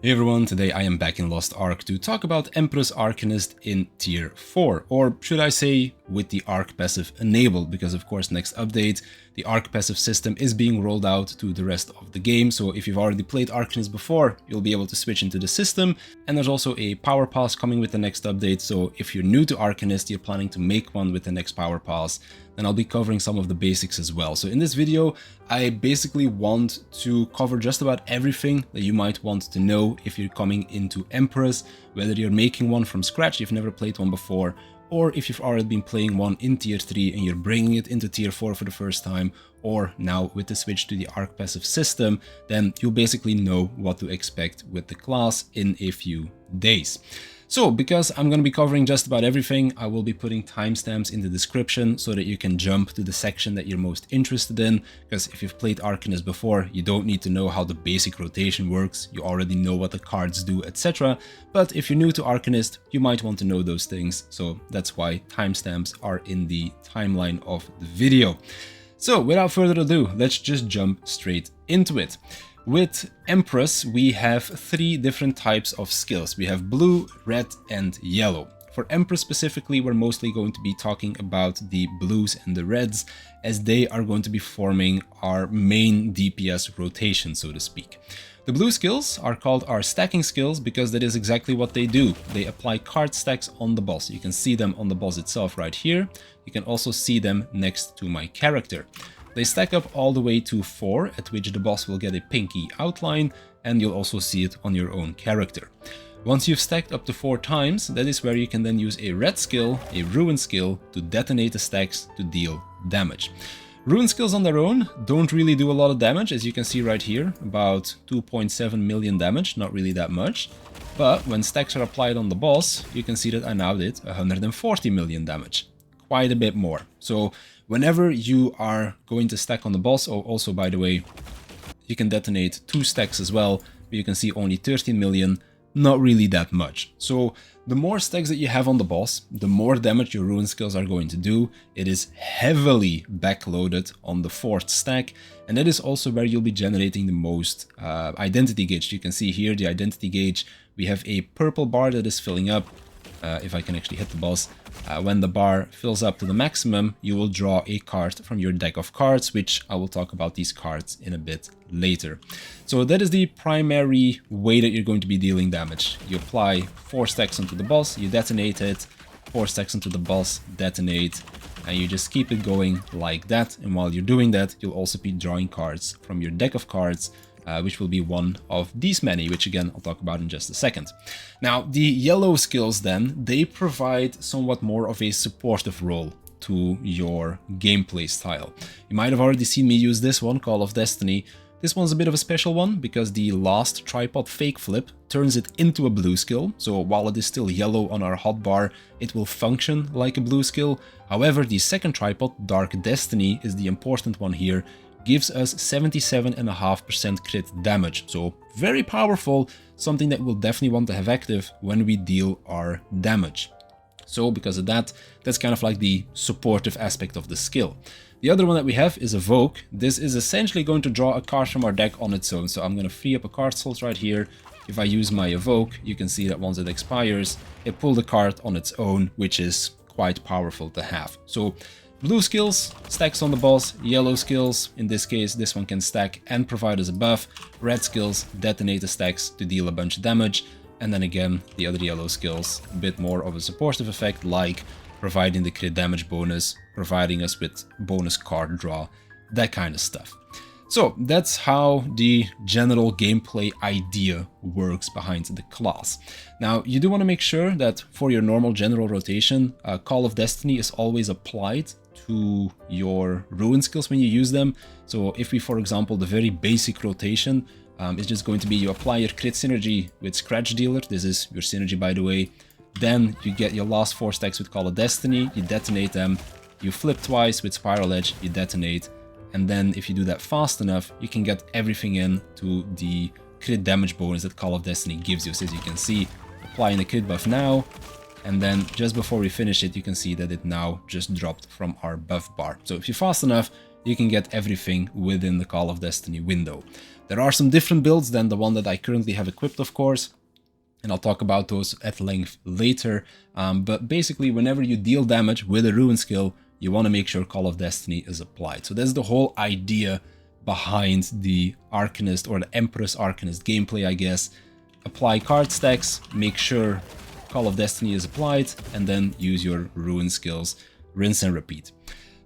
Hey everyone, today I am back in Lost Ark to talk about Empress Arcanist in Tier 4, or should I say with the Ark Passive enabled, because of course next update the Ark Passive system is being rolled out to the rest of the game, so if you've already played Arcanist before, you'll be able to switch into the system, and there's also a Power Pass coming with the next update, so if you're new to Arcanist, you're planning to make one with the next Power Pass, then I'll be covering some of the basics as well. So in this video, I basically want to cover just about everything that you might want to know if you're coming into Empress, whether you're making one from scratch, you've never played one before, or if you've already been playing one in Tier 3 and you're bringing it into Tier 4 for the first time, or now with the switch to the Ark Passive system, then you'll basically know what to expect with the class in a few days. So, because I'm going to be covering just about everything, I will be putting timestamps in the description so that you can jump to the section that you're most interested in, because if you've played Arcanist before, you don't need to know how the basic rotation works, you already know what the cards do, etc. But if you're new to Arcanist, you might want to know those things, so that's why timestamps are in the timeline of the video. So, without further ado, let's just jump straight into it. With Empress, we have three different types of skills. We have blue, red, and yellow. For Empress specifically, we're mostly going to be talking about the blues and the reds, as they are going to be forming our main DPS rotation, so to speak. The blue skills are called our stacking skills because that is exactly what they do. They apply card stacks on the boss. You can see them on the boss itself right here. You can also see them next to my character. They stack up all the way to 4, at which the boss will get a pinky outline, and you'll also see it on your own character. Once you've stacked up to 4 times, that is where you can then use a red skill, a ruin skill, to detonate the stacks to deal damage. Ruin skills on their own don't really do a lot of damage, as you can see right here, about 2.7 million damage, not really that much. But when stacks are applied on the boss, you can see that I now did 140 million damage. Quite a bit more. So whenever you are going to stack on the boss, also by the way, you can detonate 2 stacks as well, but you can see only 13 million, not really that much. So the more stacks that you have on the boss, the more damage your ruin skills are going to do. It is heavily backloaded on the 4th stack, and that is also where you'll be generating the most identity gauge. You can see here the identity gauge. We have a purple bar that is filling up. If I can actually hit the boss, when the bar fills up to the maximum, you will draw a card from your deck of cards, which I will talk about these cards in a bit later. So that is the primary way that you're going to be dealing damage. You apply 4 stacks onto the boss, you detonate it, 4 stacks onto the boss, detonate, and you just keep it going like that. And while you're doing that, you'll also be drawing cards from your deck of cards, which will be one of these many, which again I'll talk about in just a second. Now the yellow skills then, they provide somewhat more of a supportive role to your gameplay style. You might have already seen me use this one, Call of Destiny. This one's a bit of a special one because the last tripod fake flip turns it into a blue skill, so while it is still yellow on our hotbar, it will function like a blue skill. However, the second tripod, Dark Destiny, is the important one here, gives us 77.5% crit damage, so very powerful, something that we'll definitely want to have active when we deal our damage. So because of that, that's kind of like the supportive aspect of the skill. The other one that we have is Evoke. This is essentially going to draw a card from our deck on its own, so I'm going to free up a card slot right here. If I use my Evoke, you can see that once it expires, it pulls the card on its own, which is quite powerful to have. So blue skills, stacks on the boss. Yellow skills, in this case, this one can stack and provide us a buff. Red skills, detonate the stacks to deal a bunch of damage. And then again, the other yellow skills, a bit more of a supportive effect, like providing the crit damage bonus, providing us with bonus card draw, that kind of stuff. So that's how the general gameplay idea works behind the class. Now, you do want to make sure that for your normal general rotation, Call of Destiny is always applied to your ruin skills when you use them. So if we, for example, the very basic rotation is just going to be you apply your crit synergy with Scratch Dealer. This is your synergy, by the way. Then you get your last 4 stacks with Call of Destiny, you detonate them, you flip twice with Spiral Edge, you detonate, and then if you do that fast enough, you can get everything in to the crit damage bonus that Call of Destiny gives you. So as you can see, applying the crit buff now, and then just before we finish it, you can see that it now just dropped from our buff bar. So if you're fast enough, you can get everything within the Call of Destiny window. There are some different builds than the one that I currently have equipped, of course, and I'll talk about those at length later. But basically, whenever you deal damage with a Ruin skill, you want to make sure Call of Destiny is applied. So that's the whole idea behind the Arcanist or the Empress Arcanist gameplay, I guess. Apply card stacks, make sure Call of Destiny is applied, and then use your Ruin skills, rinse and repeat.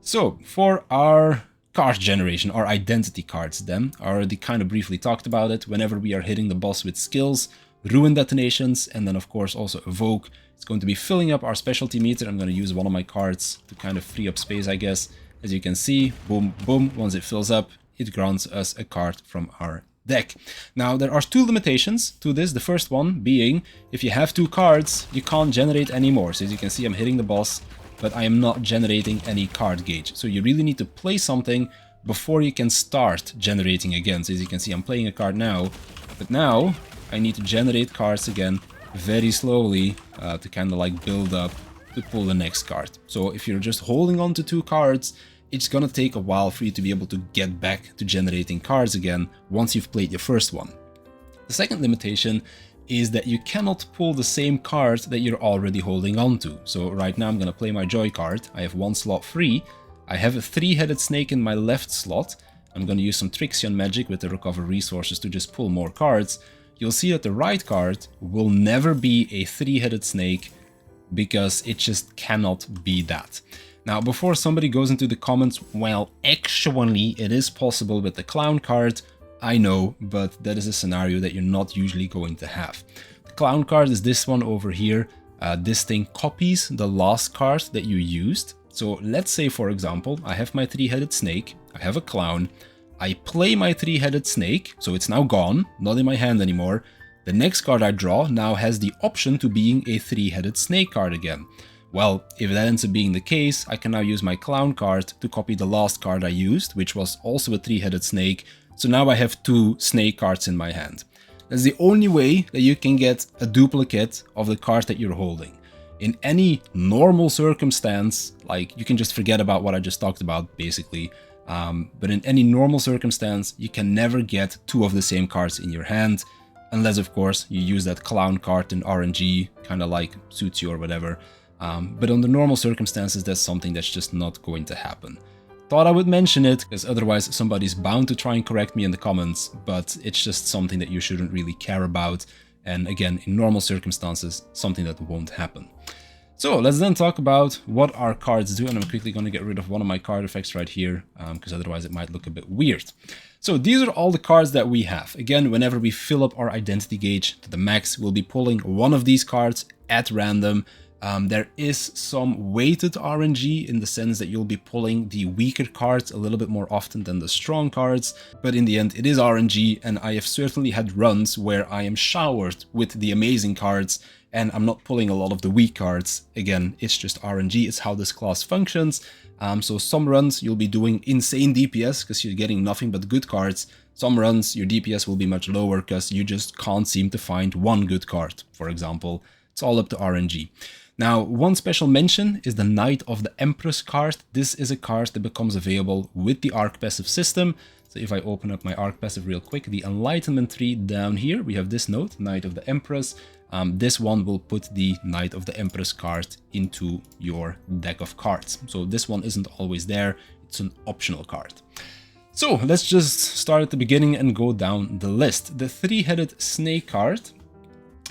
So for our card generation, our identity cards then, I already kind of briefly talked about it. Whenever we are hitting the boss with skills, Ruin detonations, and then of course also Evoke, it's going to be filling up our specialty meter. I'm going to use one of my cards to kind of free up space, I guess. As you can see, boom, boom, once it fills up, it grants us a card from our deck. Now, there are two limitations to this. The first one being, if you have two cards, you can't generate any more. So as you can see, I'm hitting the boss, but I am not generating any card gauge. So you really need to play something before you can start generating again. So as you can see, I'm playing a card now, but now I need to generate cards again very slowly to kind of like build up to pull the next card. So if you're just holding on to two cards, it's gonna take a while for you to be able to get back to generating cards again once you've played your first one. The second limitation is that you cannot pull the same card that you're already holding on to. So right now I'm gonna play my Joy card. I have one slot free. I have a three-headed snake in my left slot. I'm gonna use some Trixion magic with the recover resources to just pull more cards. You'll see that the right card will never be a three-headed snake because it just cannot be that. Now, before somebody goes into the comments, well, actually, it is possible with the clown card. I know, but that is a scenario that you're not usually going to have. The clown card is this one over here. This thing copies the last card that you used. So let's say, for example, I have my three-headed snake, I have a clown, I play my three-headed snake, so it's now gone, not in my hand anymore. The next card I draw now has the option to being a three-headed snake card again. Well, if that ends up being the case, I can now use my clown card to copy the last card I used, which was also a three-headed snake. So now I have two snake cards in my hand. That's the only way that you can get a duplicate of the card that you're holding. In any normal circumstance, like you can just forget about what I just talked about, basically. But in any normal circumstance, you can never get two of the same cards in your hand. Unless, of course, you use that clown card in RNG, kind of like suits you or whatever. But under normal circumstances, that's something that's just not going to happen. Thought I would mention it, because otherwise somebody's bound to try and correct me in the comments, but it's just something that you shouldn't really care about. And again, in normal circumstances, something that won't happen. So let's then talk about what our cards do, and I'm quickly going to get rid of one of my card effects right here, because otherwise it might look a bit weird. So these are all the cards that we have. Again, whenever we fill up our identity gauge to the max, we'll be pulling one of these cards at random. There is some weighted RNG in the sense that you'll be pulling the weaker cards a little bit more often than the strong cards, but in the end it is RNG, and I have certainly had runs where I am showered with the amazing cards and I'm not pulling a lot of the weak cards. Again, it's just RNG, it's how this class functions. So some runs you'll be doing insane DPS because you're getting nothing but good cards. Some runs your DPS will be much lower because you just can't seem to find one good card, for example. It's all up to RNG. Now, one special mention is the Knight of the Empress card. This is a card that becomes available with the Ark Passive system. So if I open up my Ark Passive real quick, the Enlightenment tree down here, we have this note, Knight of the Empress. This one will put the Knight of the Empress card into your deck of cards. So this one isn't always there, it's an optional card. So let's just start at the beginning and go down the list. The three-headed snake card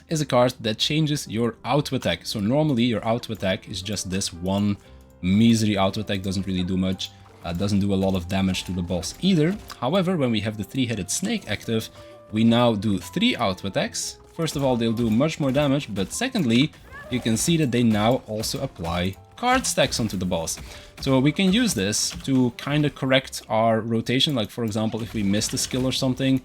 is a card that changes your auto attack. So normally your auto attack is just this one misery auto attack, doesn't really do much, doesn't do a lot of damage to the boss either. However, when we have the three-headed snake active, we now do 3 auto attacks. First of all, they'll do much more damage, but secondly, you can see that they now also apply card stacks onto the boss. So we can use this to kind of correct our rotation. Like for example, if we missed a skill or something,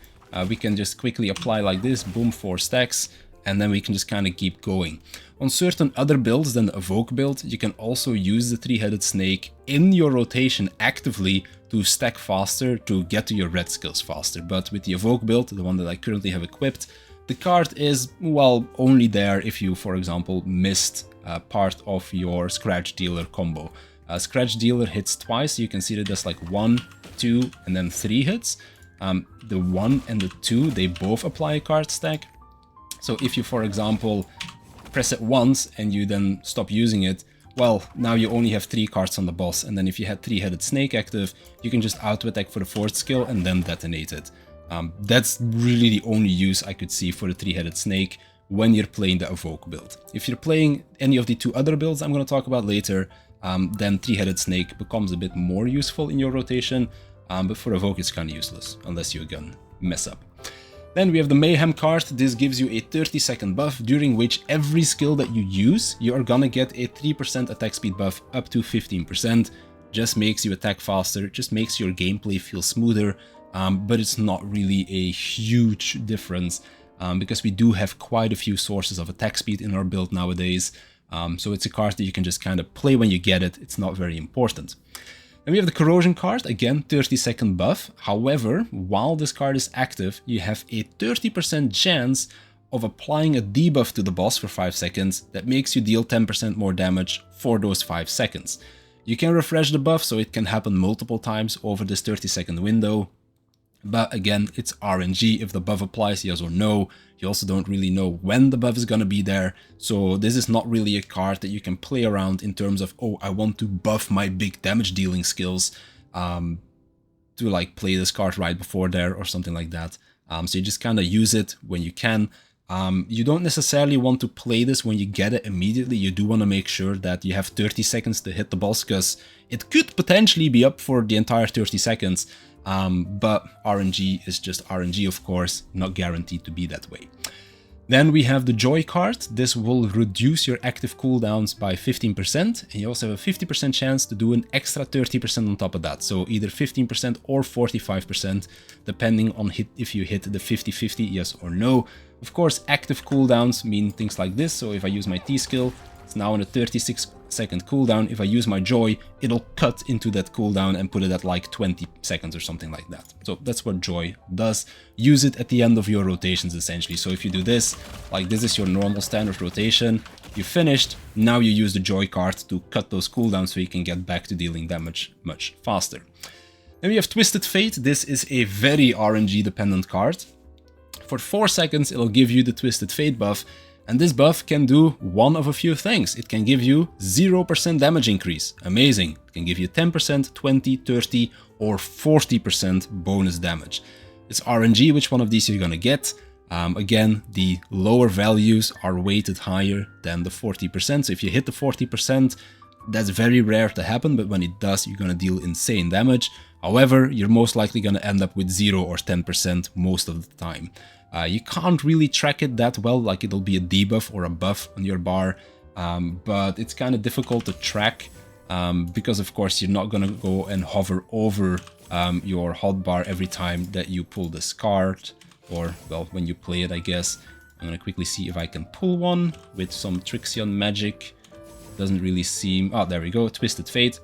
we can just quickly apply like this, boom, 4 stacks, and then we can just kind of keep going. On certain other builds than the Evoke build, you can also use the three-headed snake in your rotation actively to stack faster, to get to your red skills faster. But with the Evoke build, the one that I currently have equipped, the card is, well, only there if you, for example, missed part of your Scratch Dealer combo. Scratch Dealer hits twice. You can see that there's like 1, 2, and then 3 hits. The 1 and the 2, they both apply a card stack. So if you, for example, press it once and you then stop using it, well, now you only have 3 cards on the boss, and then if you had 3-headed snake active, you can just auto-attack for the 4th skill and then detonate it. That's really the only use I could see for the 3-headed snake when you're playing the Evoke build. If you're playing any of the 2 other builds I'm going to talk about later, then 3-headed snake becomes a bit more useful in your rotation, but for Evoke it's kind of useless, unless you again mess up. Then we have the Mayhem card. This gives you a 30-second buff, during which every skill that you use, you are gonna get a 3% attack speed buff up to 15%. Just makes you attack faster, just makes your gameplay feel smoother, but it's not really a huge difference, because we do have quite a few sources of attack speed in our build nowadays. So it's a card that you can just kind of play when you get it. It's not very important. Then we have the Corrosion card, again 30-second buff. However, while this card is active, you have a 30% chance of applying a debuff to the boss for 5 seconds that makes you deal 10% more damage for those 5 seconds. You can refresh the buff, so it can happen multiple times over this 30-second window. But again, it's RNG if the buff applies, yes or no. You also don't really know when the buff is gonna be there. So this is not really a card that you can play around in terms of, oh, I want to buff my big damage dealing skills to like play this card right before there or something like that. So you just kind of use it when you can. You don't necessarily want to play this when you get it immediately. You do want to make sure that you have 30 seconds to hit the boss, because it could potentially be up for the entire 30 seconds. But RNG is just RNG, of course, not guaranteed to be that way. Then we have the Joy card. This will reduce your active cooldowns by 15%, and you also have a 50% chance to do an extra 30% on top of that. So either 15% or 45%, depending on if you hit the 50-50, yes or no. Of course, active cooldowns mean things like this. So if I use my T skill, it's now on a 36-second cooldown. If I use my Joy, it'll cut into that cooldown and put it at like 20 seconds or something like that. So that's what Joy does. Use it at the end of your rotations, essentially. So if you do this, like this is your normal standard rotation, you finished, now you use the Joy card to cut those cooldowns so you can get back to dealing damage much faster. Then we have Twisted Fate. This is a very RNG dependent card. For 4 seconds, it'll give you the Twisted Fate buff. And this buff can do one of a few things. It can give you 0% damage increase. Amazing. It can give you 10%, 20, 30, or 40% bonus damage. It's RNG which one of these you're gonna get. Again, the lower values are weighted higher than the 40%. So if you hit the 40%, that's very rare to happen, but when it does, you're gonna deal insane damage. However, you're most likely gonna end up with 0 or 10% most of the time. You can't really track it that well, like it'll be a debuff or a buff on your bar, but it's kind of difficult to track because of course you're not gonna go and hover over your hotbar every time that you pull this card, or well, when you play it, I guess. I'm gonna quickly see if I can pull one with some Trixion magic. Doesn't really seem... oh, there we go, Twisted Fate.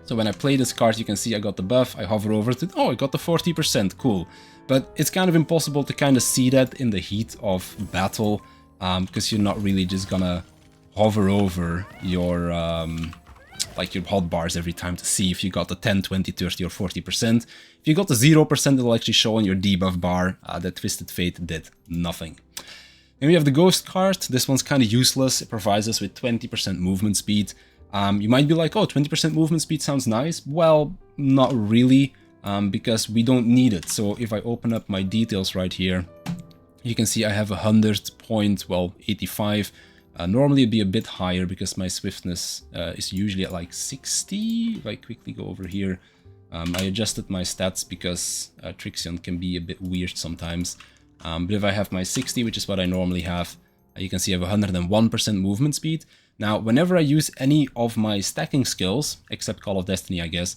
So when I play this card, you can see I got the buff, I hover over it, oh, I got the 40%, cool. But it's kind of impossible to kind of see that in the heat of battle, because you're not really just gonna hover over your like your hotbars every time to see if you got the 10, 20, 30 or 40%. If you got the 0%, it'll actually show on your debuff bar. That Twisted Fate did nothing. Then we have the Ghost card. This one's kind of useless. It provides us with 20% movement speed. You might be like, oh, 20% movement speed sounds nice. Well, not really. Because we don't need it. So if I open up my details right here, you can see I have 100.85. Normally it'd be a bit higher because my swiftness is usually at like 60. If I quickly go over here, I adjusted my stats because Trixion can be a bit weird sometimes. But if I have my 60, which is what I normally have, you can see I have 101% movement speed. Now, whenever I use any of my stacking skills, except Call of Destiny, I guess,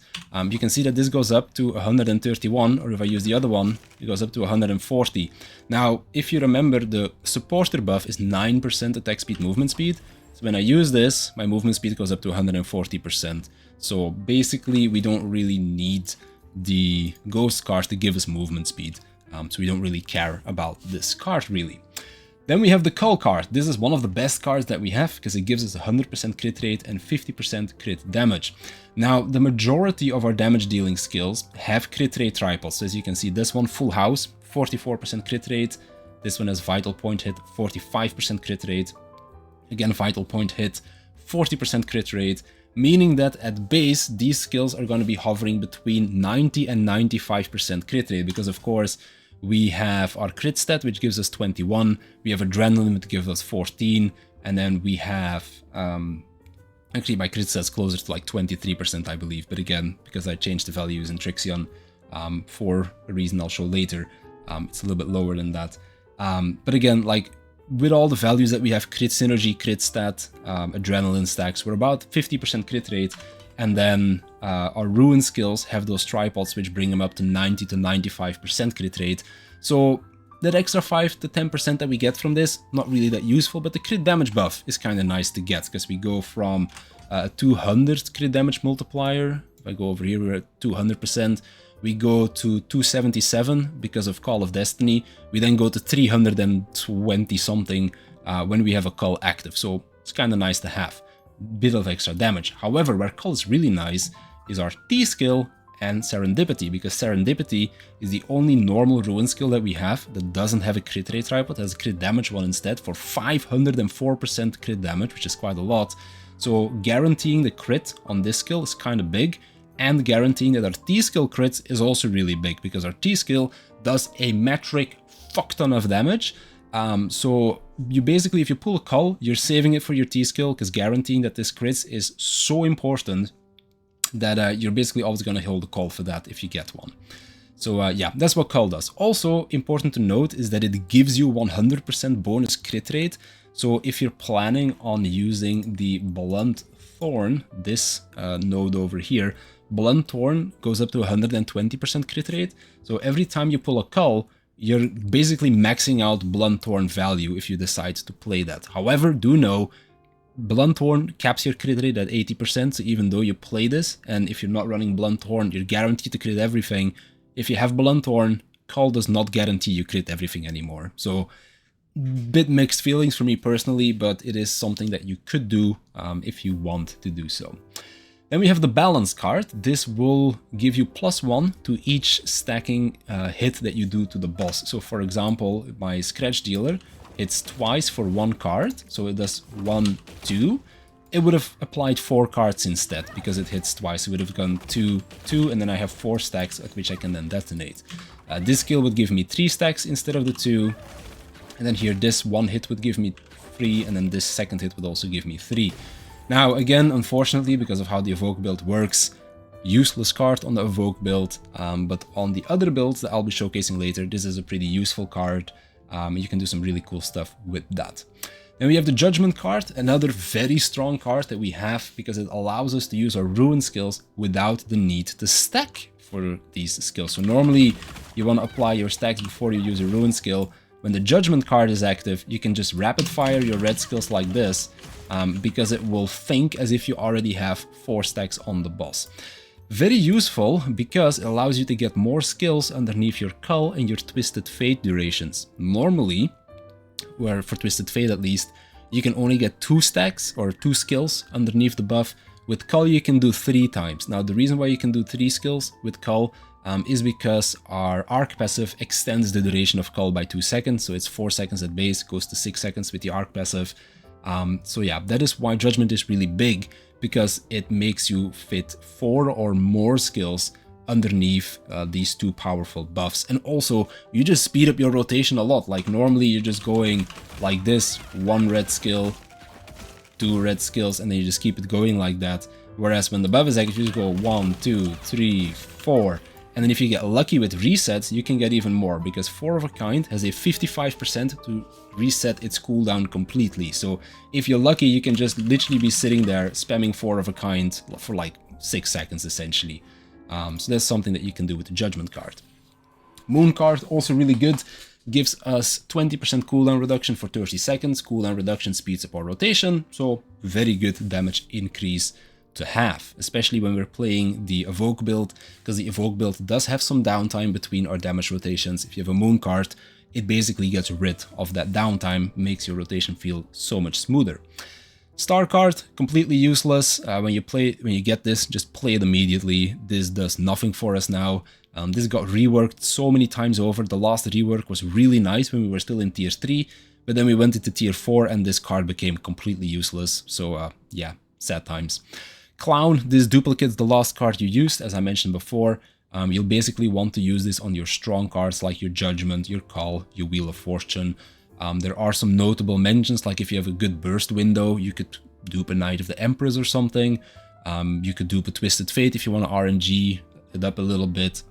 you can see that this goes up to 131, or if I use the other one, it goes up to 140. Now, if you remember, the supporter buff is 9% attack speed, movement speed. So when I use this, my movement speed goes up to 140%. So basically, we don't really need the Ghost card to give us movement speed. So we don't really care about this card, really. Then we have the Cull card. This is one of the best cards that we have because it gives us 100% crit rate and 50% crit damage. Now, the majority of our damage dealing skills have crit rate triples. So as you can see, this one, Full House, 44% crit rate. This one has Vital Point hit, 45% crit rate. Again, Vital Point hit, 40% crit rate, meaning that at base, these skills are going to be hovering between 90 and 95% crit rate because, of course, we have our crit stat, which gives us 21, we have Adrenaline, which gives us 14, and then we have, actually my crit stat's closer to like 23%, I believe, but again, because I changed the values in Trixion for a reason I'll show later, it's a little bit lower than that. But again, like, with all the values that we have, crit synergy, crit stat, adrenaline stacks, we're about 50% crit rate. And then our ruin skills have those tripods which bring them up to 90 to 95% crit rate. So that extra 5 to 10% that we get from this, not really that useful, but the crit damage buff is kind of nice to get because we go from 200 crit damage multiplier. If I go over here, we're at 200%. We go to 277 because of Call of Destiny. We then go to 320 something when we have a Cull active. So it's kind of nice to have. Bit of extra damage. However, where Cull is really nice is our T skill and Serendipity, because Serendipity is the only normal ruin skill that we have that doesn't have a crit rate tripod, has a crit damage one instead for 504% crit damage, which is quite a lot. So guaranteeing the crit on this skill is kind of big, and guaranteeing that our T skill crits is also really big because our T skill does a metric fuck ton of damage. So you basically, if you pull a Cull, you're saving it for your T skill because guaranteeing that this crits is so important that you're basically always going to hold a Cull for that if you get one. So yeah, that's what Cull does. Also important to note is that it gives you 100% bonus crit rate. So if you're planning on using the Blunt Thorn, this node over here, Blunt Thorn goes up to 120% crit rate. So every time you pull a Cull, you're basically maxing out Blunt Thorn value if you decide to play that. However, do know, Blunt Thorn caps your crit rate at 80%, so even though you play this, and if you're not running Blunt Thorn, you're guaranteed to crit everything. If you have Blunt Thorn, Cull does not guarantee you crit everything anymore. So, bit mixed feelings for me personally, but it is something that you could do if you want to do so. Then we have the Balance card. This will give you +1 to each stacking hit that you do to the boss. So for example, my Scratch Dealer hits twice for 1 card, so it does 1, 2. It would have applied 4 cards instead because it hits twice. It would have gone 2, 2, and then I have 4 stacks at which I can then detonate. This skill would give me 3 stacks instead of the 2. And then here, this 1 hit would give me 3, and then this second hit would also give me 3. Now, again, unfortunately, because of how the Evoke build works, useless card on the Evoke build, but on the other builds that I'll be showcasing later, this is a pretty useful card. You can do some really cool stuff with that. Then we have the Judgment card, another very strong card that we have because it allows us to use our Ruin skills without the need to stack for these skills. So normally, you want to apply your stacks before you use a Ruin skill. When the Judgment card is active, you can just rapid fire your red skills like this, because it will think as if you already have 4 stacks on the boss. Very useful because it allows you to get more skills underneath your Cull and your Twisted Fate durations. Normally, where for Twisted Fate at least, you can only get 2 stacks or 2 skills underneath the buff. With Cull you can do 3 times. Now the reason why you can do 3 skills with Cull is because our Ark Passive extends the duration of Cull by 2 seconds, so it's 4 seconds at base, goes to 6 seconds with the Ark Passive. So yeah, that is why Judgment is really big, because it makes you fit 4 or more skills underneath these 2 powerful buffs. And also, you just speed up your rotation a lot. Like normally you're just going like this, 1 red skill, 2 red skills, and then you just keep it going like that. Whereas when the buff is active, you just go 1, 2, 3, 4. And then if you get lucky with resets, you can get even more, because 4 of a Kind has a 55% to reset its cooldown completely. So if you're lucky, you can just literally be sitting there spamming 4 of a Kind for like 6 seconds essentially. So that's something that you can do with the Judgment card. Moon card, also really good. Gives us 20% cooldown reduction for 30 seconds. Cooldown reduction speeds up our rotation, so very good damage increase to have, especially when we're playing the Evoke build, because the Evoke build does have some downtime between our damage rotations. If you have a Moon card, it basically gets rid of that downtime, makes your rotation feel so much smoother. Star card, completely useless. When you get this, just play it immediately. This does nothing for us now. This got reworked so many times over. The last rework was really nice when we were still in tier 3, but then we went into tier 4 and this card became completely useless. So yeah, sad times. Clown, this duplicates the last card you used, as I mentioned before. You'll basically want to use this on your strong cards like your Judgment, your Cull, your Wheel of Fortune. There are some notable mentions, like if you have a good burst window, you could dupe a Knight of the Empress or something. You could dupe a Twisted Fate if you want to RNG it up a little bit.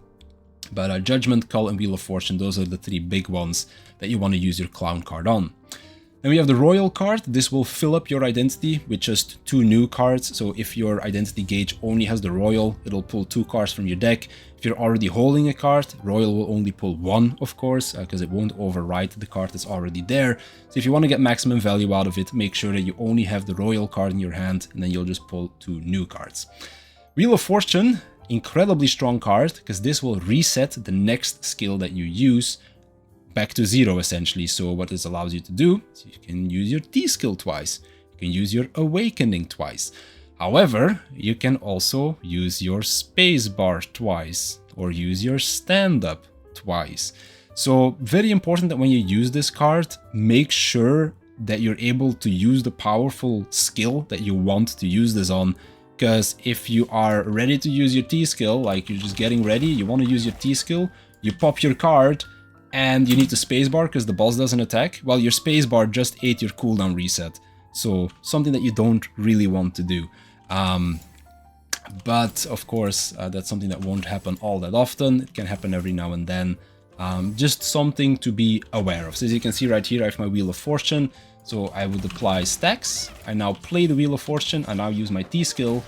But Judgment, Cull, and Wheel of Fortune, those are the 3 big ones that you want to use your Clown card on. Then we have the Royal card. This will fill up your identity with just 2 new cards. So if your identity gauge only has the Royal, it'll pull 2 cards from your deck. If you're already holding a card, Royal will only pull 1, of course, because it won't overwrite the card that's already there. So if you want to get maximum value out of it, make sure that you only have the Royal card in your hand, and then you'll just pull 2 new cards. Wheel of Fortune, incredibly strong card, because this will reset the next skill that you use back to 0 essentially. So what this allows you to do is you can use your T skill twice, you can use your Awakening twice. However, you can also use your spacebar twice or use your stand-up twice. So very important that when you use this card, make sure that you're able to use the powerful skill that you want to use this on. Because if you are ready to use your T skill, like you're just getting ready, you want to use your T skill, you pop your card, and you need to spacebar because the boss doesn't attack, well, your spacebar just ate your cooldown reset. So something that you don't really want to do. But of course, that's something that won't happen all that often. It can happen every now and then. Just something to be aware of. So as you can see right here, I have my Wheel of Fortune. So I would apply stacks. I now play the Wheel of Fortune. I now use my T skill.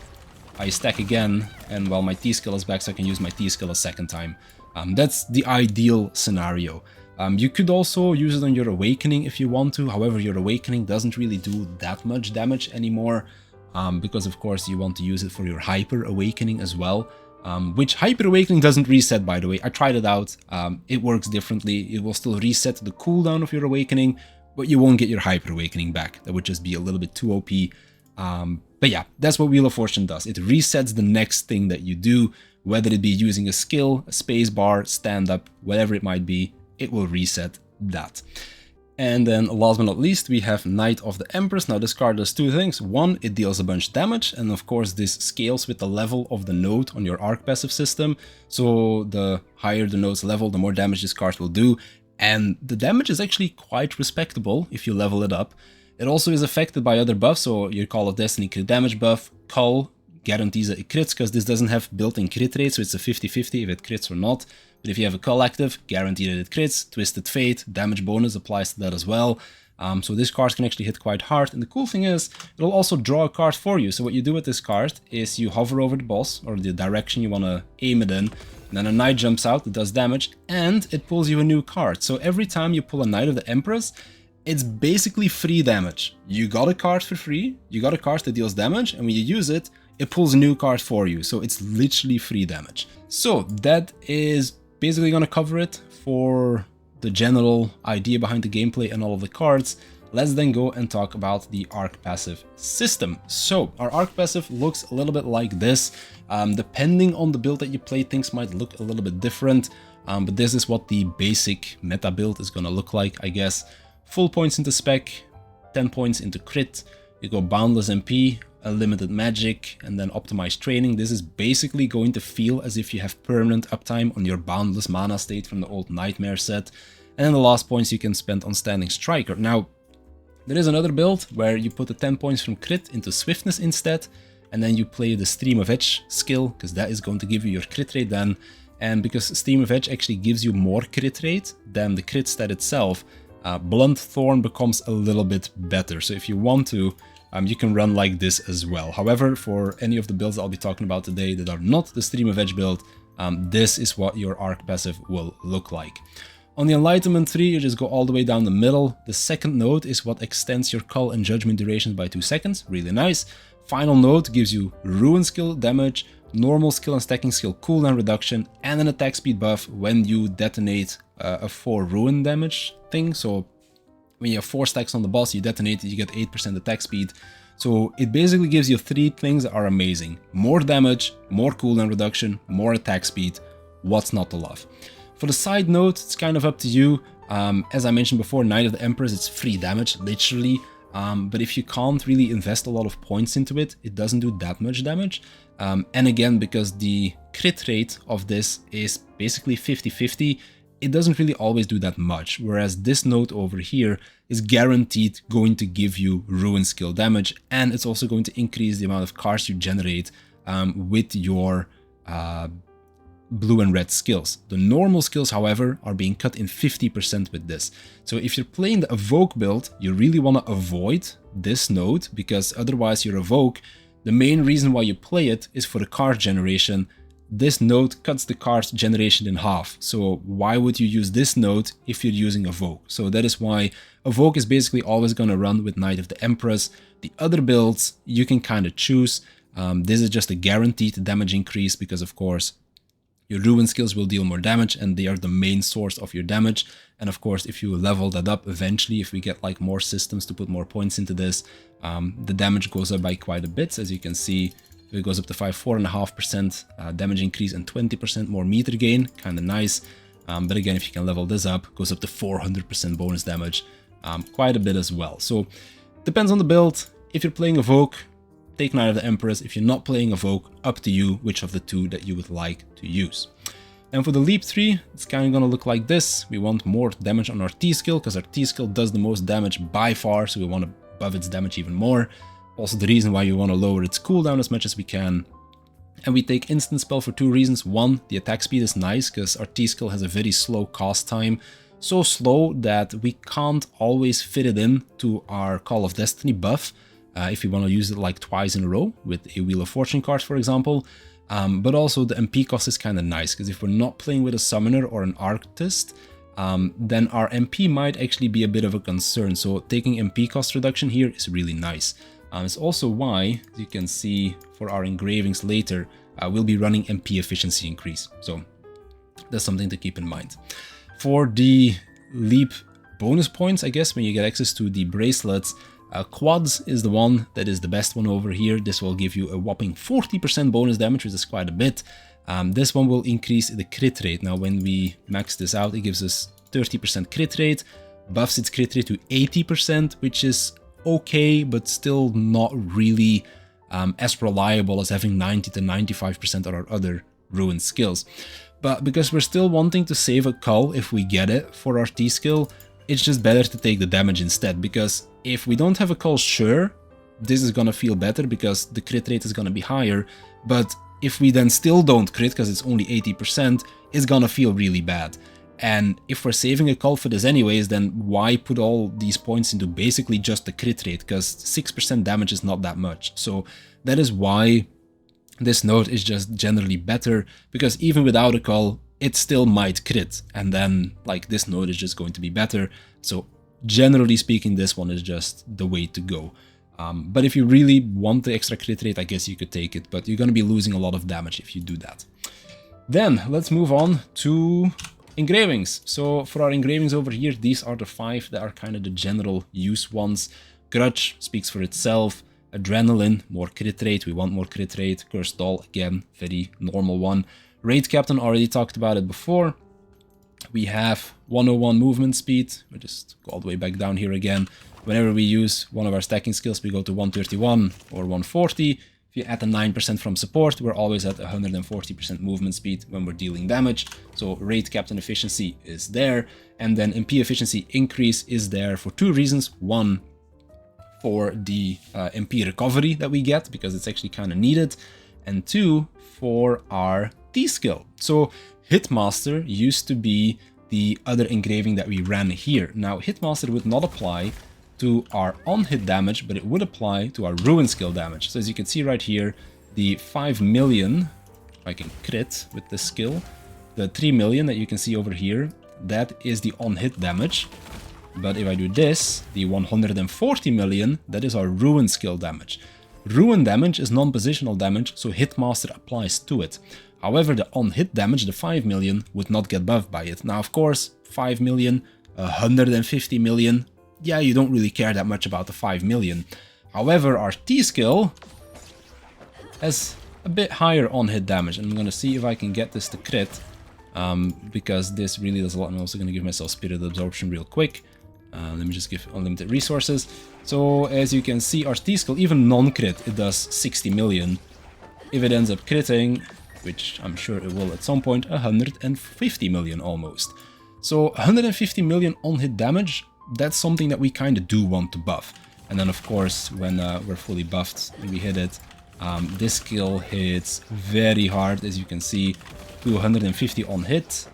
I stack again, and while my T skill is back, so I can use my T skill a second time. That's the ideal scenario. You could also use it on your Awakening if you want to. However, your Awakening doesn't really do that much damage anymore, because of course you want to use it for your Hyper Awakening as well. Which Hyper Awakening doesn't reset, by the way. I tried it out. It works differently. It will still reset the cooldown of your Awakening, but you won't get your Hyper Awakening back. That would just be a little bit too OP. But yeah, that's what Wheel of Fortune does. It resets the next thing that you do, whether it be using a skill, a spacebar, stand-up, whatever it might be, it will reset that. And then last but not least, we have Knight of the Empress. Now this card does 2 things. 1, it deals a bunch of damage, and of course this scales with the level of the node on your Ark Passive system. So the higher the node's level, the more damage this card will do. And the damage is actually quite respectable if you level it up. It also is affected by other buffs, so your Call of Destiny crit damage buff, Cull guarantees that it crits, because this doesn't have built-in crit rate, so it's a 50-50 if it crits or not. But if you have a Cull active, guaranteed that it crits. Twisted Fate, damage bonus applies to that as well. So this card can actually hit quite hard, and the cool thing is, it'll also draw a card for you. So what you do with this card is you hover over the boss, or the direction you want to aim it in, and then a Knight jumps out, it does damage, and it pulls you a new card. So every time you pull a Knight of the Empress, it's basically free damage. You got a card for free, you got a card that deals damage, and when you use it, it pulls a new card for you. So it's literally free damage. So that is basically going to cover it for the general idea behind the gameplay and all of the cards. Let's then go and talk about the Ark Passive system. So our Ark Passive looks a little bit like this. Depending on the build that you play, things might look a little bit different, but this is what the basic meta build is going to look like, I guess. Full points into spec, 10 points into crit, you go Boundless MP, Unlimited Magic, and then Optimized Training. This is basically going to feel as if you have permanent uptime on your Boundless Mana state from the old Nightmare set. And then the last points you can spend on Standing Striker. Now, there is another build where you put the 10 points from crit into Swiftness instead, and then you play the Stream of Edge skill, because that is going to give you your crit rate then. And because Stream of Edge actually gives you more crit rate than the crit stat itself, Blunt Thorn becomes a little bit better. So if you want to, you can run like this as well. However, for any of the builds I'll be talking about today that are not the Stream of Edge build, this is what your Ark Passive will look like. On the Enlightenment tree, you just go all the way down the middle. The second node is what extends your Cull and Judgment durations by 2 seconds. Really nice. Final node gives you Ruin skill damage, normal skill and stacking skill cooldown reduction, and an attack speed buff when you detonate a 4 ruin damage thing. So when you have 4 stacks on the boss, you detonate it, you get 8% attack speed. So it basically gives you 3 things that are amazing. More damage, more cooldown reduction, more attack speed. What's not to love? For the side note, it's kind of up to you. As I mentioned before, Knight of the Empress, it's free damage, literally. But if you can't really invest a lot of points into it, it doesn't do that much damage. And again, because the crit rate of this is basically 50-50, it doesn't really always do that much. Whereas this node over here is guaranteed going to give you ruin skill damage, and it's also going to increase the amount of cards you generate with your blue and red skills. The normal skills, however, are being cut in 50% with this. So if you're playing the Evoke build, you really want to avoid this node, because otherwise your Evoke, the main reason why you play it is for the card generation. This node cuts the card generation in half. So why would you use this node if you're using Evoke? So that is why Evoke is basically always going to run with Knight of the Empress. The other builds, you can kind of choose. This is just a guaranteed damage increase because, of course, your ruin skills will deal more damage and they are the main source of your damage. And of course, if you level that up eventually, if we get like more systems to put more points into this, the damage goes up by quite a bit. As you can see, it goes up to 4.5% damage increase and 20% more meter gain, kind of nice. But again, if you can level this up, it goes up to 400% bonus damage, quite a bit as well. So depends on the build. If you're playing Evoke, take Knight of the Empress. If you're not playing Evoke, up to you which of the two that you would like to use. And for the leap 3, it's kind of going to look like this. We want more damage on our T skill because our T skill does the most damage by far, so we want to buff its damage even more. Also the reason why you want to lower its cooldown as much as we can. And we take instant spell for 2 reasons. One, the attack speed is nice because our T skill has a very slow cast time. So slow that we can't always fit it in to our Call of Destiny buff. If you want to use it like twice in a row with a Wheel of Fortune card, for example. But also the MP cost is kind of nice, because if we're not playing with a summoner or an artist, then our MP might actually be a bit of a concern. So taking MP cost reduction here is really nice. It's also why, as you can see for our engravings later, we'll be running MP efficiency increase. So that's something to keep in mind. For the leap bonus points, I guess, when you get access to the bracelets, quads is the one that is the best one over here. This will give you a whopping 40% bonus damage, which is quite a bit. This one will increase the crit rate. Now, when we max this out, it gives us 30% crit rate, buffs its crit rate to 80%, which is okay, but still not really as reliable as having 90 to 95% on our other ruined skills. But because we're still wanting to save a cull if we get it for our T skill, it's just better to take the damage instead, because if we don't have a cull, sure, this is gonna feel better because the crit rate is gonna be higher, but if we then still don't crit because it's only 80%, it's gonna feel really bad. And if we're saving a cull for this anyways, then why put all these points into basically just the crit rate, because 6% damage is not that much. So that is why this node is just generally better, because even without a cull, it still might crit, and then like this node is just going to be better. So generally speaking, this one is just the way to go. But if you really want the extra crit rate, I guess you could take it, but you're going to be losing a lot of damage if you do that. Then let's move on to engravings. So for our engravings over here, these are the 5 that are kind of the general use ones. Grudge speaks for itself. Adrenaline, more crit rate, we want more crit rate. Cursed Doll, again, very normal one. Raid Captain, already talked about it before. We have 101 movement speed. We'll just go all the way back down here again. Whenever we use one of our stacking skills, we go to 131 or 140. If you add the 9% from support, we're always at 140% movement speed when we're dealing damage. So Raid Captain efficiency is there. And then MP efficiency increase is there for 2 reasons. One, for the MP recovery that we get, because it's actually kind of needed. And 2, for our T skill. So Hitmaster used to be the other engraving that we ran here. Now Hitmaster would not apply to our on-hit damage, but it would apply to our ruin skill damage. So as you can see right here, the 5 million, if I can crit with this skill, the 3 million that you can see over here, that is the on-hit damage. But if I do this, the 140 million, that is our ruin skill damage. Ruin damage is non-positional damage, so Hitmaster applies to it. However, the on-hit damage, the 5 million, would not get buffed by it. Now, of course, 5 million, 150 million, yeah, you don't really care that much about the 5 million. However, our T-skill has a bit higher on-hit damage, and I'm gonna see if I can get this to crit, because this really does a lot. I'm also gonna give myself Spirit Absorption real quick. Let me just give unlimited resources. So as you can see, our T-skill, even non-crit, it does 60 million. If it ends up critting, which I'm sure it will at some point, 150 million almost. So 150 million on-hit damage, that's something that we kind of do want to buff. And then of course, when we're fully buffed and we hit it, this skill hits very hard, as you can see, 250 on hit,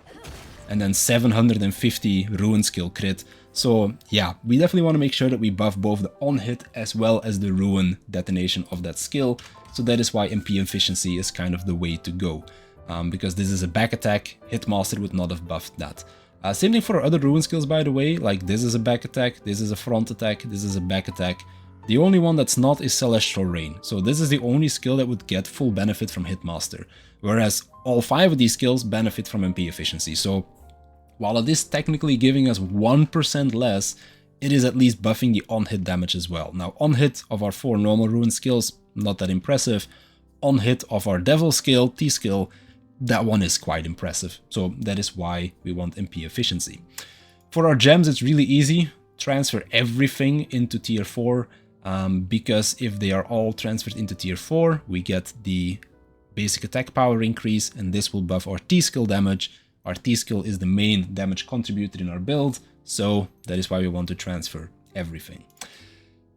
and then 750 ruin skill crit. So yeah, we definitely want to make sure that we buff both the on hit as well as the ruin detonation of that skill. So that is why MP efficiency is kind of the way to go, because this is a back attack. Hitmaster would not have buffed that. Same thing for our other ruin skills, by the way. Like this is a back attack, this is a front attack, this is a back attack. The only one that's not is Celestial Rain. So this is the only skill that would get full benefit from Hitmaster, whereas all 5 of these skills benefit from MP efficiency. So while it is technically giving us 1% less, it is at least buffing the on-hit damage as well. Now, on-hit of our 4 normal ruin skills, not that impressive. On-hit of our Devil skill, T-skill, that one is quite impressive. So that is why we want MP efficiency. For our gems, it's really easy. Transfer everything into tier 4, because if they are all transferred into tier 4, we get the basic attack power increase, and this will buff our T-skill damage. Our T-skill is the main damage contributor in our build, so that is why we want to transfer everything.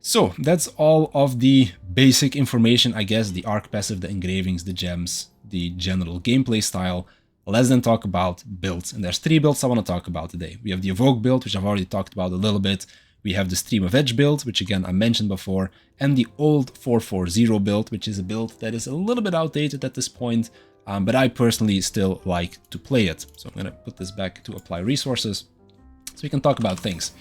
So that's all of the basic information, I guess, the Ark Passive, the engravings, the gems, the general gameplay style. Let's then talk about builds, and there's 3 builds I want to talk about today. We have the Evoke build, which I've already talked about a little bit. We have the Stream of Edge build, which again I mentioned before, and the old 440 build, which is a build that is a little bit outdated at this point, but I personally still like to play it. So I'm going to put this back to apply resources so we can talk about things.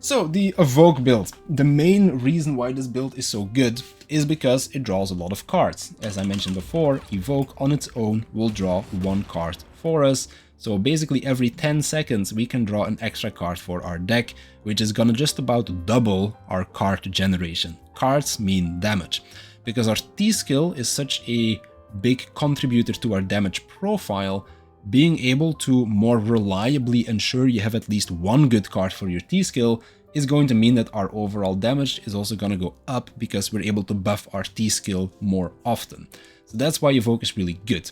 So the Evoke build, the main reason why this build is so good is because it draws a lot of cards. As I mentioned before, Evoke on its own will draw 1 card for us. So basically every 10 seconds we can draw an extra card for our deck, which is gonna just about double our card generation. Cards mean damage. Because our T-skill is such a big contributor to our damage profile, being able to more reliably ensure you have at least 1 good card for your T-skill is going to mean that our overall damage is also going to go up because we're able to buff our T-skill more often. So that's why Evoke is really good.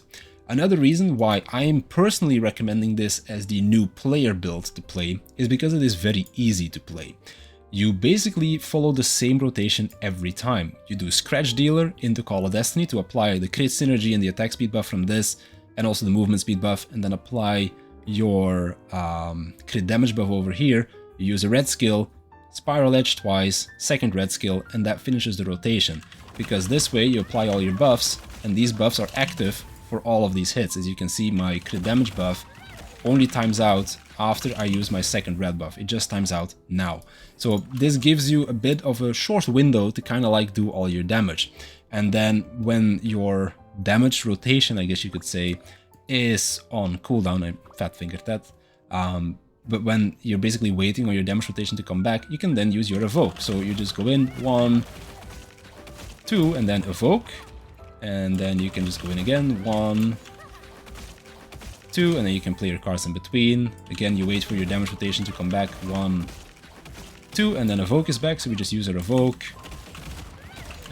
Another reason why I am personally recommending this as the new player build to play is because it is very easy to play. You basically follow the same rotation every time. You do Scratch Dealer into Call of Destiny to apply the crit synergy and the attack speed buff from this, and also the movement speed buff, and then apply your crit damage buff over here. You use a red skill, Spiral Edge twice, second red skill, and that finishes the rotation. Because this way you apply all your buffs, and these buffs are active for all of these hits. As you can see, my crit damage buff only times out after I use my second red buff. It just times out now. So this gives you a bit of a short window to kind of like do all your damage. And then when your damage rotation, I guess you could say, is on cooldown, I fat fingered that, but when you're basically waiting on your damage rotation to come back, you can then use your Evoke. So you just go in 1, 2, and then Evoke, and then you can just go in again 1, 2, and then you can play your cards in between. Again, you wait for your damage rotation to come back 1, 2, and then Evoke is back, so we just use our Evoke.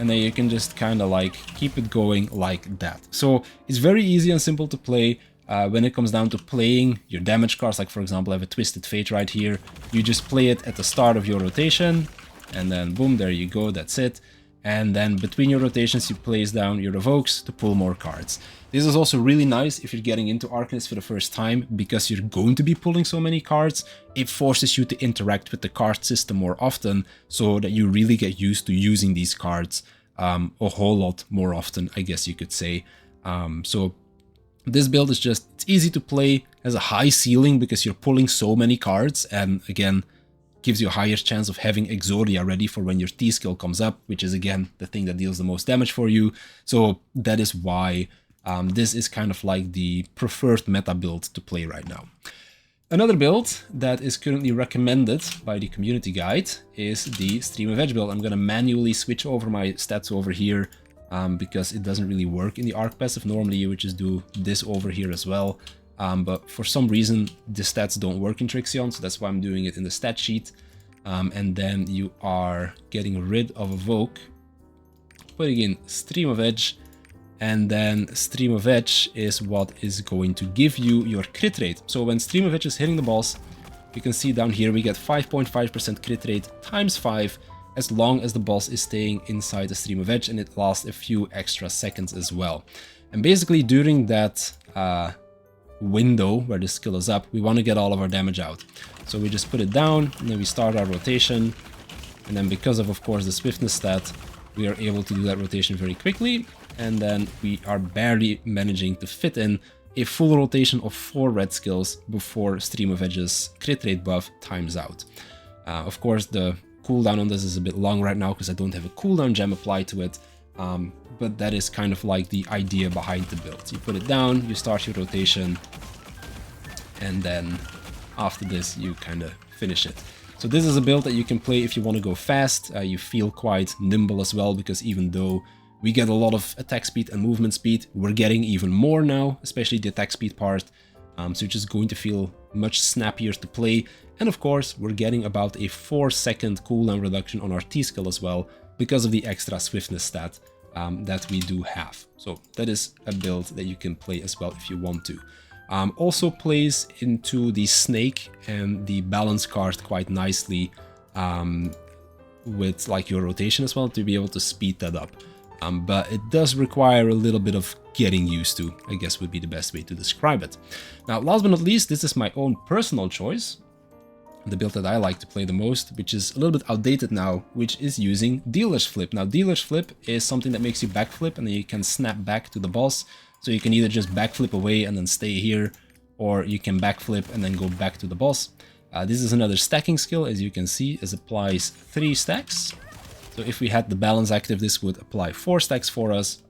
And then you can just kind of like keep it going like that. So it's very easy and simple to play. When it comes down to playing your damage cards, like for example I have a Twisted Fate right here, you just play it at the start of your rotation, and then boom, there you go, that's it. And then between your rotations you place down your Evokes to pull more cards. This is also really nice if you're getting into Arcanist for the first time, because you're going to be pulling so many cards. It forces you to interact with the card system more often, so that you really get used to using these cards a whole lot more often, I guess you could say. So this build is just, it's easy to play, has a high ceiling because you're pulling so many cards, and again, gives you a higher chance of having Exodia ready for when your T-skill comes up, which is again the thing that deals the most damage for you. So that is why this is kind of like the preferred meta build to play right now. Another build that is currently recommended by the community guide is the Stream of Edge build. I'm going to manually switch over my stats over here because it doesn't really work in the Ark Passive. Normally you would just do this over here as well, but for some reason the stats don't work in Trixion, so that's why I'm doing it in the stat sheet. And then you are getting rid of Evoke, putting in Stream of Edge, and then Stream of Edge is what is going to give you your crit rate. So when Stream of Edge is hitting the boss, you can see down here we get 5.5% crit rate times 5 as long as the boss is staying inside the Stream of Edge, and it lasts a few extra seconds as well. And basically during that window where the skill is up, we want to get all of our damage out. So we just put it down and then we start our rotation, and then because of course the swiftness stat, we are able to do that rotation very quickly, and then we are barely managing to fit in a full rotation of 4 red skills before Stream of Edge's crit rate buff times out. Of course the cooldown on this is a bit long right now because I don't have a cooldown gem applied to it, but that is kind of like the idea behind the build. You put it down, you start your rotation, and then after this you kind of finish it. So this is a build that you can play if you want to go fast. You feel quite nimble as well, because even though we get a lot of attack speed and movement speed, we're getting even more now, especially the attack speed part. So it's just going to feel much snappier to play. And of course, we're getting about a 4-second cooldown reduction on our T-skill as well, because of the extra swiftness stat that we do have. So that is a build that you can play as well if you want to. Also plays into the snake and the balance card quite nicely with like your rotation as well, to be able to speed that up. But it does require a little bit of getting used to, I guess would be the best way to describe it. Now, last but not least, this is my own personal choice, the build that I like to play the most, which is a little bit outdated now, which is using Dealer's Flip. Now, Dealer's Flip is something that makes you backflip and then you can snap back to the boss. So you can either just backflip away and then stay here, or you can backflip and then go back to the boss. This is another stacking skill, as you can see, it applies 3 stacks. So if we had the balance active, this would apply 4 stacks for us.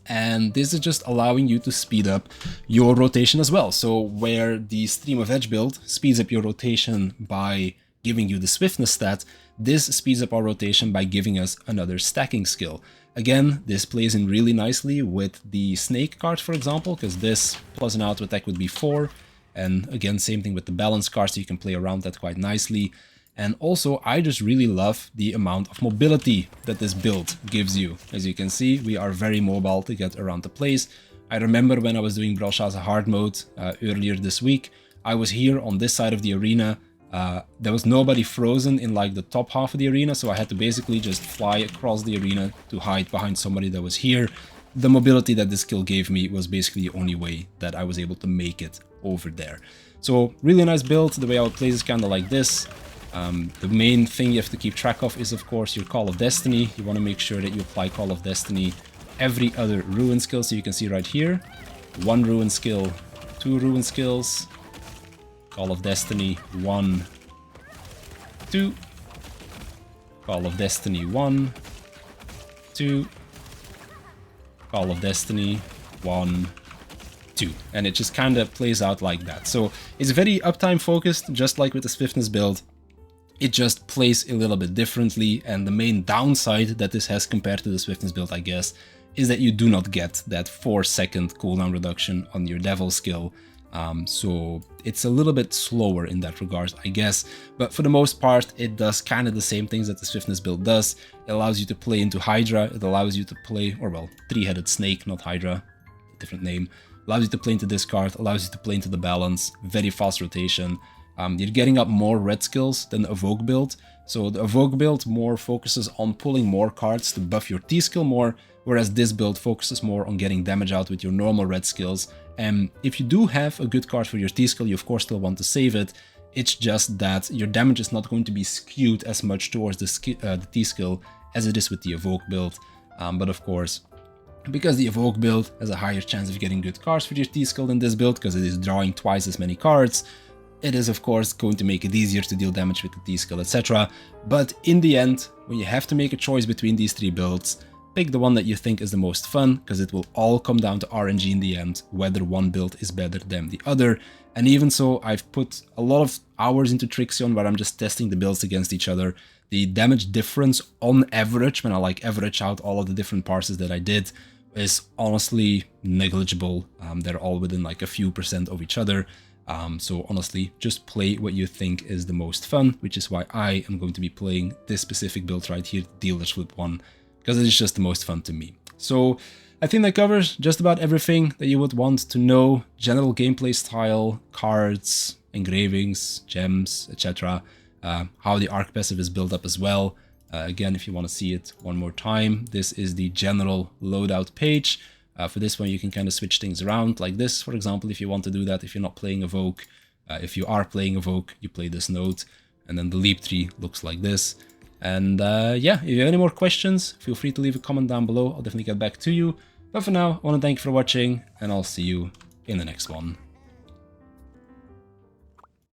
And this is just allowing you to speed up your rotation as well. So where the Stream of Edge build speeds up your rotation by giving you the swiftness stat, this speeds up our rotation by giving us another stacking skill. Again, this plays in really nicely with the snake card, for example, because this plus an auto attack would be 4. And again, same thing with the balance card, so you can play around that quite nicely. And also, I just really love the amount of mobility that this build gives you. As you can see, we are very mobile to get around the place. I remember when I was doing Brelshaza hard mode earlier this week, I was here on this side of the arena. There was nobody frozen in like the top half of the arena, so I had to basically just fly across the arena to hide behind somebody that was here. The mobility that this skill gave me was basically the only way that I was able to make it over there. So really nice build. The way I would play is kind of like this. The main thing you have to keep track of is, of course, your Call of Destiny. You want to make sure that you apply Call of Destiny every other ruin skill. So you can see right here, 1 ruin skill, 2 ruin skills, Call of Destiny 1, 2, Call of Destiny 1, 2, Call of Destiny 1, 2. And it just kind of plays out like that. So it's very uptime focused, just like with the swiftness build. It just plays a little bit differently, and the main downside that this has compared to the swiftness build, I guess, is that you do not get that 4-second cooldown reduction on your devil skill. So it's a little bit slower in that regard, I guess, but for the most part it does kind of the same things that the swiftness build does. It allows you to play into Hydra, it allows you to play, or well, 3-headed snake, not Hydra, different name. Allows you to play into this card, allows you to play into the balance, very fast rotation. You're getting up more red skills than the Evoke build. So the Evoke build more focuses on pulling more cards to buff your T-skill more, whereas this build focuses more on getting damage out with your normal red skills. And if you do have a good card for your T-skill, you of course still want to save it. It's just that your damage is not going to be skewed as much towards the T-skill as it is with the Evoke build. But of course, because the Evoke build has a higher chance of getting good cards for your T-skill than this build, because it is drawing twice as many cards, it is of course going to make it easier to deal damage with the T-skill, etc. But in the end, when you have to make a choice between these 3 builds, pick the one that you think is the most fun, because it will all come down to RNG in the end, whether one build is better than the other. And even so, I've put a lot of hours into Trixion where I'm just testing the builds against each other. The damage difference on average, when I like average out all of the different parses that I did, is honestly negligible. They're all within like a few percent of each other. So honestly, just play what you think is the most fun, which is why I am going to be playing this specific build right here, Dealer's Flip 1, because it is just the most fun to me. So I think that covers just about everything that you would want to know: general gameplay style, cards, engravings, gems, etc. How the Ark Passive is built up as well. Again, if you want to see it one more time, this is the general loadout page. For this one, you can kind of switch things around like this, for example, if you want to do that, if you're not playing Evoke. If you are playing Evoke, you play this node, and then the leap tree looks like this. And yeah, if you have any more questions, feel free to leave a comment down below. I'll definitely get back to you. But for now, I want to thank you for watching, and I'll see you in the next one.